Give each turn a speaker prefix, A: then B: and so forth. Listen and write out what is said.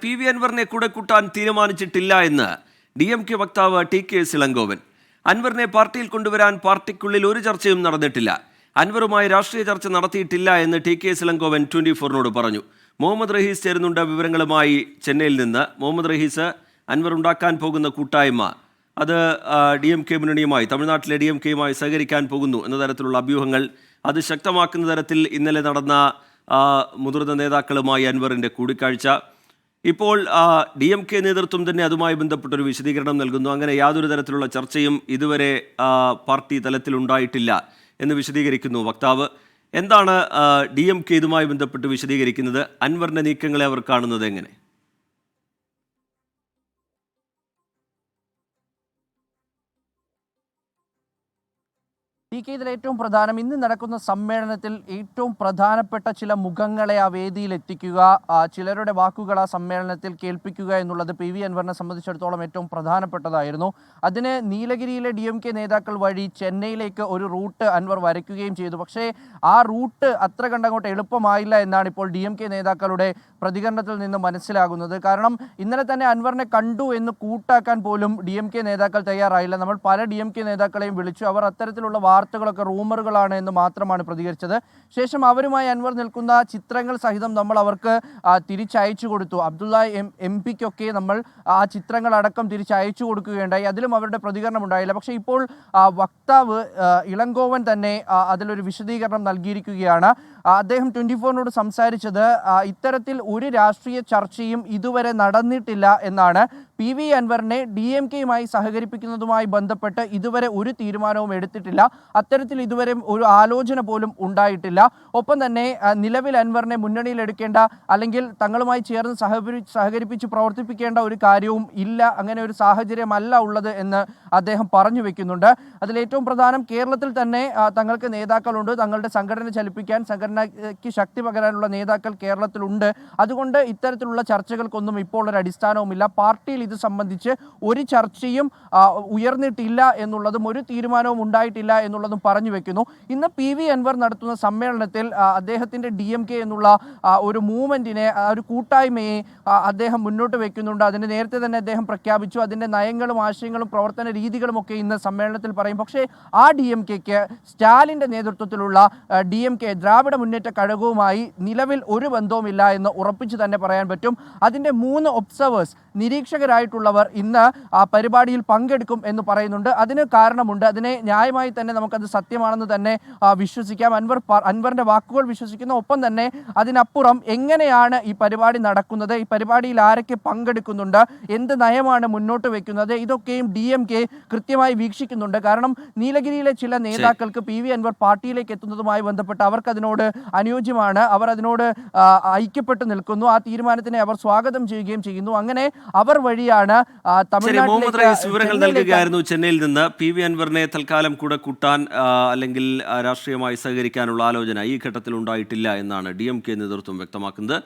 A: P V അൻവറിനെ കൂടെ കൂട്ടാൻ തീരുമാനിച്ചിട്ടില്ല എന്ന് DMK വക്താവ് TK സിളങ്കോവൻ. അൻവറിനെ പാർട്ടിയിൽ കൊണ്ടുവരാൻ പാർട്ടിക്കുള്ളിൽ ഒരു ചർച്ചയും നടന്നിട്ടില്ല. അൻവറുമായി രാഷ്ട്രീയ ചർച്ച നടത്തിയിട്ടില്ല എന്ന് TK സിളങ്കോവൻ 24നോട് പറഞ്ഞു. മുഹമ്മദ് റഹീസ് ചേരുന്നുണ്ട് വിവരങ്ങളുമായി ചെന്നൈയിൽ നിന്ന്. മുഹമ്മദ് റഹീസ്, അൻവർ ഉണ്ടാക്കാൻ പോകുന്ന കൂട്ടായ്മ അത് DMK മുന്നണിയുമായി, തമിഴ്നാട്ടിലെ DMKയുമായി സഹകരിക്കാൻ പോകുന്നു എന്ന തരത്തിലുള്ള അഭ്യൂഹങ്ങൾ അത് ശക്തമാക്കുന്ന തരത്തിൽ ഇന്നലെ നടന്ന മുതിർന്ന നേതാക്കളുമായി അൻവറിൻ്റെ കൂടിക്കാഴ്ച. ഇപ്പോൾ DMK നേതൃത്വം തന്നെ അതുമായി ബന്ധപ്പെട്ടൊരു വിശദീകരണം നൽകുന്നു. അങ്ങനെ യാതൊരു തരത്തിലുള്ള ചർച്ചയും ഇതുവരെ പാർട്ടി തലത്തിലുണ്ടായിട്ടില്ല എന്ന് വിശദീകരിക്കുന്നു വക്താവ്. എന്താണ് DMK ഇതുമായി ബന്ധപ്പെട്ട് വിശദീകരിക്കുന്നത്? അൻവറിൻ്റെ നീക്കങ്ങളെ അവർ കാണുന്നത് എങ്ങനെ?
B: ഇതിൽ ഏറ്റവും പ്രധാനം, ഇന്ന് നടക്കുന്ന സമ്മേളനത്തിൽ ഏറ്റവും പ്രധാനപ്പെട്ട ചില മുഖങ്ങളെ ആ വേദിയിൽ എത്തിക്കുക, ചിലരുടെ വാക്കുകൾ ആ സമ്മേളനത്തിൽ കേൾപ്പിക്കുക എന്നുള്ളത് PV അൻവറിനെ സംബന്ധിച്ചിടത്തോളം ഏറ്റവും പ്രധാനപ്പെട്ടതായിരുന്നു. അതിന് നീലഗിരിയിലെ DMK നേതാക്കൾ വഴി ചെന്നൈയിലേക്ക് ഒരു റൂട്ട് അൻവർ വരയ്ക്കുകയും ചെയ്തു. പക്ഷേ ആ റൂട്ട് അത്ര കണ്ടങ്ങോട്ട് എളുപ്പമായില്ല എന്നാണ് ഇപ്പോൾ DMK നേതാക്കളുടെ പ്രതികരണത്തിൽ നിന്ന് മനസ്സിലാകുന്നത്. കാരണം ഇന്നലെ തന്നെ അൻവറിനെ കണ്ടു എന്ന് കൂട്ടാക്കാൻ പോലും DMK നേതാക്കൾ തയ്യാറായില്ല. നമ്മൾ പല DMK നേതാക്കളെയും വിളിച്ചു. അവർ അത്തരത്തിലുള്ള വാർത്തകളൊക്കെ റൂമറുകളാണ് എന്ന് മാത്രമാണ് പ്രതികരിച്ചത്. ശേഷം അവരുമായി അൻവർ നിൽക്കുന്ന ചിത്രങ്ങൾ സഹിതം നമ്മൾ അവർക്ക് തിരിച്ചയച്ചു കൊടുത്തു. അബ്ദുള്ള MP-ക്കൊക്കെ നമ്മൾ ആ ചിത്രങ്ങളടക്കം തിരിച്ചയച്ചു കൊടുക്കുകയുണ്ടായി. അതിലും അവരുടെ പ്രതികരണം ഉണ്ടായില്ല. പക്ഷേ ഇപ്പോൾ വക്താവ് ഇളങ്കോവൻ തന്നെ അതിലൊരു വിശദീകരണം നൽകിയിരിക്കുകയാണ്. അദ്ദേഹം 24നോട് സംസാരിച്ചത് ഇത്തരത്തിൽ ഒരു രാഷ്ട്രീയ ചർച്ചയും ഇതുവരെ നടന്നിട്ടില്ല എന്നാണ്. PV അൻവറിനെ DMKയുമായി സഹകരിപ്പിക്കുന്നതുമായി ബന്ധപ്പെട്ട് ഇതുവരെ ഒരു തീരുമാനവും എടുത്തിട്ടില്ല. അത്തരത്തിൽ ഇതുവരെ ഒരു ആലോചന പോലും ഉണ്ടായിട്ടില്ല. ഒപ്പം തന്നെ നിലവിൽ അൻവറിനെ മുന്നണിയിൽ എടുക്കേണ്ട അല്ലെങ്കിൽ തങ്ങളുമായി ചേർന്ന് സഹകരിപ്പിച്ച് പ്രവർത്തിപ്പിക്കേണ്ട ഒരു കാര്യവും ഇല്ല. അങ്ങനെ ഒരു സാഹചര്യമല്ല ഉള്ളത് എന്ന് അദ്ദേഹം പറഞ്ഞു വെക്കുന്നുണ്ട്. അതിലേറ്റവും പ്രധാനം, കേരളത്തിൽ തന്നെ തങ്ങൾക്ക് നേതാക്കളുണ്ട്. തങ്ങളുടെ സംഘടന ചലിപ്പിക്കാൻ, സംഘടനയ്ക്ക് ശക്തി പകരാനുള്ള നേതാക്കൾ കേരളത്തിലുണ്ട്. അതുകൊണ്ട് ഇത്തരത്തിലുള്ള ചർച്ചകൾക്കൊന്നും ഇപ്പോൾ ഒരു അടിസ്ഥാനവുമില്ല. പാർട്ടിയിൽ ഇത് സംബന്ധിച്ച് ഒരു ചർച്ചയും ഉയർന്നിട്ടില്ല എന്നുള്ളതും ഒരു തീരുമാനവും ഉണ്ടായിട്ടില്ല എന്നുള്ളതും പറഞ്ഞു വെക്കുന്നു. ഇന്ന് PV അൻവർ നടത്തുന്ന സമ്മേളനത്തിൽ അദ്ദേഹത്തിൻ്റെ DMK എന്നുള്ള ഒരു മൂവ്മെൻറ്റിനെ, ഒരു കൂട്ടായ്മയെ അദ്ദേഹം മുന്നോട്ട് വെക്കുന്നുണ്ട്. അതിന് നേരത്തെ തന്നെ അദ്ദേഹം പ്രഖ്യാപിച്ചു. അതിൻ്റെ നയങ്ങളും ആശയങ്ങളും പ്രവർത്തന രീതികളും ഒക്കെ ഇന്ന് സമ്മേളനത്തിൽ പറയും. പക്ഷേ ആ DMKക്ക് സ്റ്റാലിൻ്റെ നേതൃത്വത്തിലുള്ള DMK, ദ്രാവിഡ മുന്നേറ്റ കഴകവുമായി നിലവിൽ ഒരു ബന്ധവുമില്ല എന്ന് ഉറപ്പിച്ച് തന്നെ പറയാൻ പറ്റും. അതിൻ്റെ 3 ഒബ്സർവേഴ്സ്, നിരീക്ഷകരായിട്ടുള്ളവർ ഇന്ന് ആ പരിപാടിയിൽ പങ്കെടുക്കും എന്ന് പറയുന്നുണ്ട്. അതിന് കാരണമുണ്ട്. അതിനെ ന്യായമായി തന്നെ നമുക്കത് സത്യമാണെന്ന് തന്നെ വിശ്വസിക്കാം. അൻവറിൻ്റെ വാക്കുകൾ വിശ്വസിക്കുന്നു. ഒപ്പം തന്നെ അതിനപ്പുറം എങ്ങനെയാണ് ഈ പരിപാടി നടക്കുന്നത്, ഈ പരിപാടിയിൽ ആരൊക്കെ പങ്കെടുക്കുന്നുണ്ട്, എന്ത് നയമാണ് മുന്നോട്ട് വെക്കുന്നത്, ഇതൊക്കെയും DMK കൃത്യമായി വീക്ഷിക്കുന്നുണ്ട്. കാരണം നീലഗിരിയിലെ ചില നേതാക്കൾക്ക് PV അൻവർ പാർട്ടിയിലേക്ക് എത്തുന്നതുമായി ബന്ധപ്പെട്ട് അവർക്കതിനോട് അനുയോജ്യമാണ്. അവർ അതിനോട് ഐക്യപ്പെട്ട് നിൽക്കുന്നു. ആ തീരുമാനത്തിനെ അവർ സ്വാഗതം ചെയ്യുകയും ചെയ്യുന്നു. അങ്ങനെ അവർ വഴിയാണ്
A: വിവരങ്ങൾ നൽകുകയായിരുന്നു ചെന്നൈയിൽ നിന്ന്. PV അൻവറിനെ തൽക്കാലം കൂടെ കൂട്ടാൻ അല്ലെങ്കിൽ രാഷ്ട്രീയമായി സഹകരിക്കാനുള്ള ആലോചന ഈ ഘട്ടത്തിൽ ഉണ്ടായിട്ടില്ല എന്നാണ് DMK നേതൃത്വം വ്യക്തമാക്കുന്നത്.